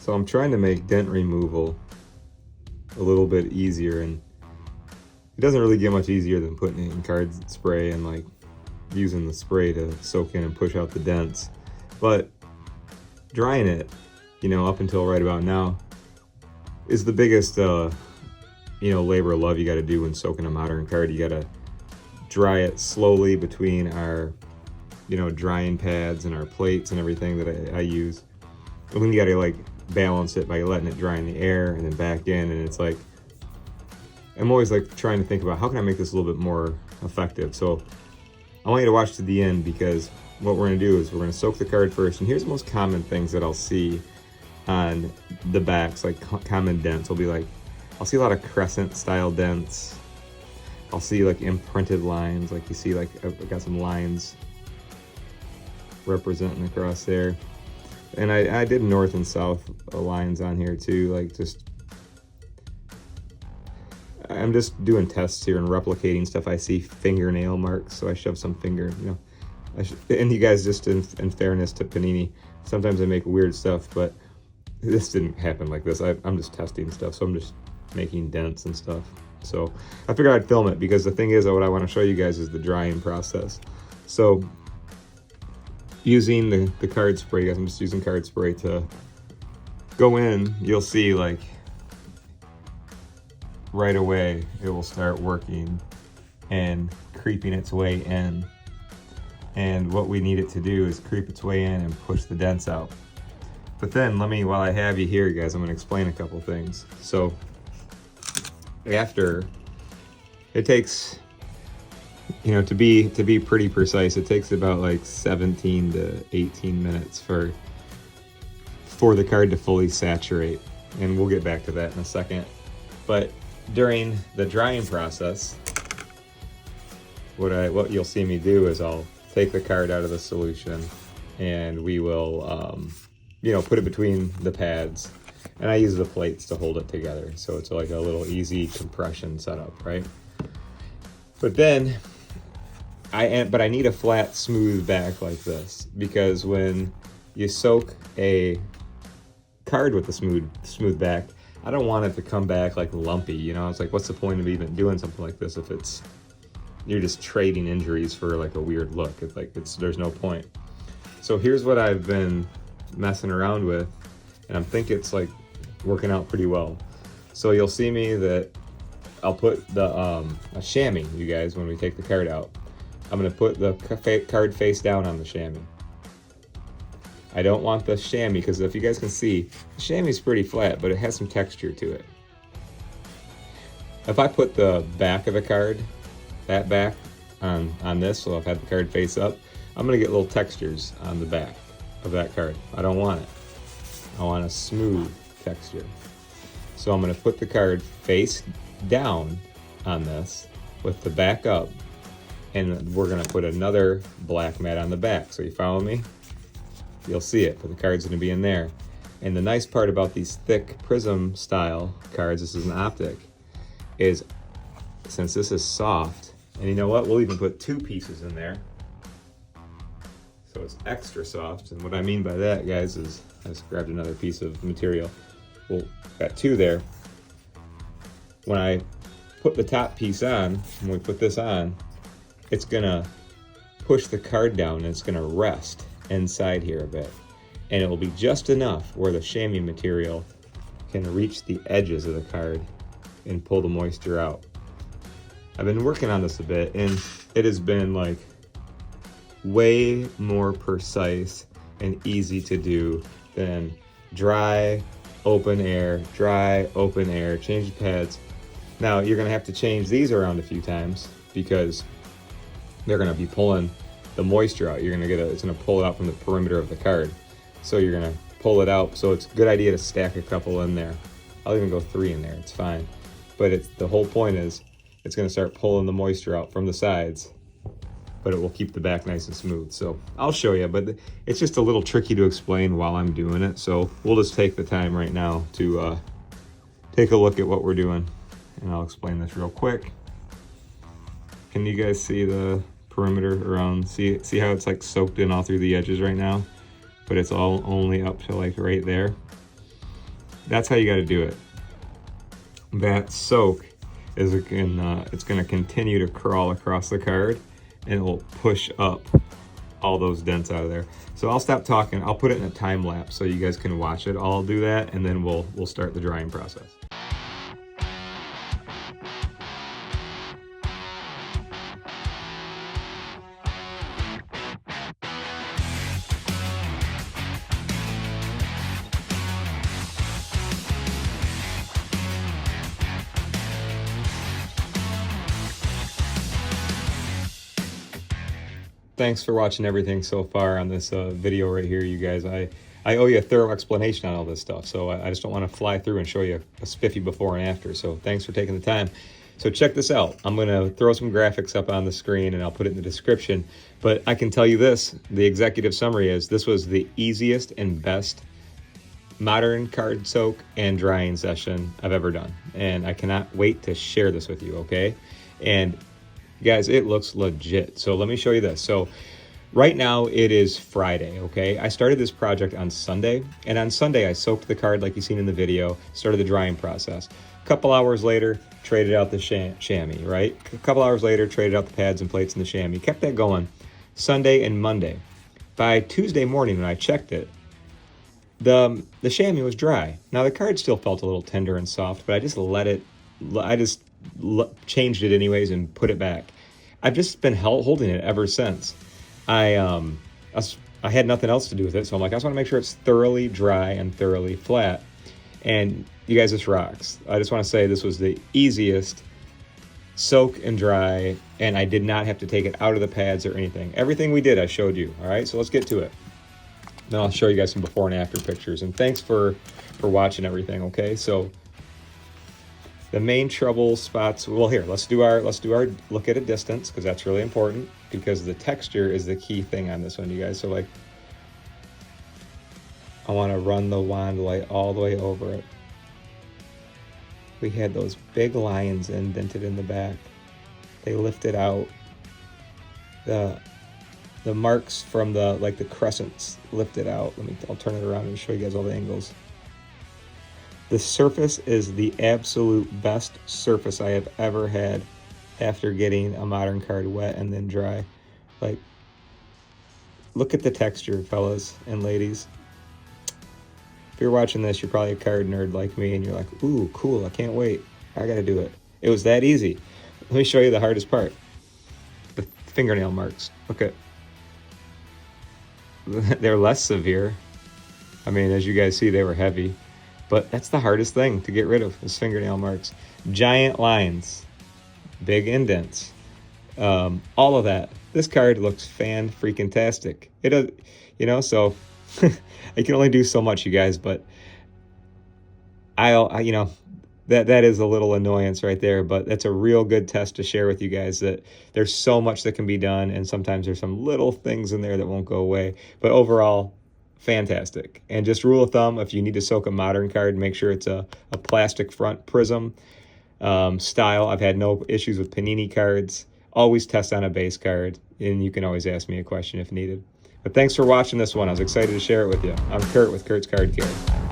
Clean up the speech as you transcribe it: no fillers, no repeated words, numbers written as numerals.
So I'm trying to make dent removal a little bit easier, and it doesn't really get much easier than putting it in card spray and like using the spray to soak in and push out the dents. But drying it, you know, up until right about now is the biggest you know, labor of love you got to do when soaking a modern card. You got to dry it slowly between our, you know, drying pads and our plates and everything that I use. And then you got to like balance it by letting it dry in the air and then back in. And it's like, I'm always like trying to think about how can I make this a little bit more effective. So I want you to watch to the end, because what we're going to do is we're going to soak the card first. And here's the most common things that I'll see on the backs, like common dents. Will be like, I'll see a lot of crescent style dents. I'll see like imprinted lines, like you see like I've got some lines representing across there. And I did north and south lines on here too, like just, I'm just doing tests here and replicating stuff. I see fingernail marks, so I shove some finger, you know. And you guys, just in fairness to Panini, sometimes I make weird stuff, but this didn't happen like this. I'm just testing stuff, so I'm just making dents and stuff. So I figured I'd film it, because the thing is, what I want to show you guys is the drying process. So using the card spray, guys, I'm just using card spray to go in. You'll see like right away it will start working and creeping its way in. And what we need it to do is creep its way in and push the dents out. But then while I have you here, guys, I'm going to explain a couple things. So after, it takes, you know, to be pretty precise, it takes about like 17 to 18 minutes for the card to fully saturate. And we'll get back to that in a second. But during the drying process, what you'll see me do is I'll take the card out of the solution, and we will, you know, put it between the pads, and I use the plates to hold it together. So it's like a little easy compression setup, right? But then I need a flat, smooth back like this, because when you soak a card with a smooth back, I don't want it to come back like lumpy, you know? It's like, what's the point of even doing something like this if you're just trading injuries for like a weird look? It's like, there's no point. So here's what I've been messing around with, and I think it's like working out pretty well. So you'll see me that I'll put the a chamois, you guys, when we take the card out. I'm gonna put the card face down on the chamois. I don't want the chamois, because if you guys can see, the chamois is pretty flat, but it has some texture to it. If I put the back of the card, that back, on this, so I've had the card face up, I'm gonna get little textures on the back of that card. I don't want it. I want a smooth texture. So I'm gonna put the card face down on this with the back up, and we're gonna put another black mat on the back. So you follow me? You'll see it, but the card's gonna be in there. And the nice part about these thick Prizm style cards, this is an optic, is since this is soft, and you know what, we'll even put two pieces in there, so it's extra soft. And what I mean by that, guys, is I just grabbed another piece of material. We'll got two there. When I put the top piece on, when we put this on, it's gonna push the card down, and it's gonna rest inside here a bit, and it will be just enough where the chamois material can reach the edges of the card and pull the moisture out. I've been working on this a bit, and it has been like way more precise and easy to do than dry, open air, change the pads. Now you're gonna have to change these around a few times, because they're gonna be pulling the moisture out. It's gonna pull it out from the perimeter of the card. So you're gonna pull it out. So it's a good idea to stack a couple in there. I'll even go 3 in there, it's fine. But the whole point is, it's gonna start pulling the moisture out from the sides, but it will keep the back nice and smooth. So I'll show you, but it's just a little tricky to explain while I'm doing it. So we'll just take the time right now to take a look at what we're doing, and I'll explain this real quick. Can you guys see the perimeter around? See how it's like soaked in all through the edges right now, but it's all only up to like right there. That's how you got to do it. That soak is it's going to continue to crawl across the card, and it will push up all those dents out of there. So I'll stop talking. I'll put it in a time lapse so you guys can watch it. I'll do that, and then we'll start the drying process. Thanks for watching everything so far on this video right here, you guys. I owe you a thorough explanation on all this stuff, so I just don't want to fly through and show you a spiffy before and after. So thanks for taking the time. So check this out. I'm going to throw some graphics up on the screen, and I'll put it in the description. But I can tell you this, the executive summary is this was the easiest and best modern card soak and drying session I've ever done. And I cannot wait to share this with you, okay? And guys, it looks legit. So let me show you this. So right now it is Friday, okay? I started this project on Sunday, and on Sunday I soaked the card like you've seen in the video, started the drying process. A couple hours later, traded out the chamois, right? A couple hours later, traded out the pads and plates and the chamois. Kept that going Sunday and Monday. By Tuesday morning when I checked it, the chamois was dry. Now the card still felt a little tender and soft, but I just changed it anyways and put it back. I've just been holding it ever since. I had nothing else to do with it, so I'm like, I just want to make sure it's thoroughly dry and thoroughly flat. And you guys, this rocks. I just want to say this was the easiest soak and dry, and I did not have to take it out of the pads or anything. Everything we did, I showed you. All right, so let's get to it. Then I'll show you guys some before and after pictures. And thanks for watching everything. Okay, so the main trouble spots, well, here, let's do our look at a distance, because that's really important, because the texture is the key thing on this one, you guys. So like, I want to run the wand light all the way over it. We had those big lines indented in the back. They lifted out. The marks from the crescents lifted out. I'll turn it around and show you guys all the angles. The surface is the absolute best surface I have ever had after getting a modern card wet and then dry. Like, look at the texture, fellas and ladies. If you're watching this, you're probably a card nerd like me, and you're like, ooh, cool, I can't wait. I gotta do it. It was that easy. Let me show you the hardest part. The fingernail marks. Look at, they're less severe. I mean, as you guys see, they were heavy. But that's the hardest thing to get rid of, is fingernail marks. Giant lines, big indents, all of that. This card looks fan-freaking-tastic. It, you know, so I can only do so much, you guys, but I you know, that is a little annoyance right there, but that's a real good test to share with you guys, that there's so much that can be done, and sometimes there's some little things in there that won't go away. But overall, fantastic. And just rule of thumb, if you need to soak a modern card, make sure it's a plastic front Prizm style. I've had no issues with Panini cards. Always test on a base card, and you can always ask me a question if needed. But thanks for watching this one. I was excited to share it with you. I'm Kurt with Kurt's Card Care.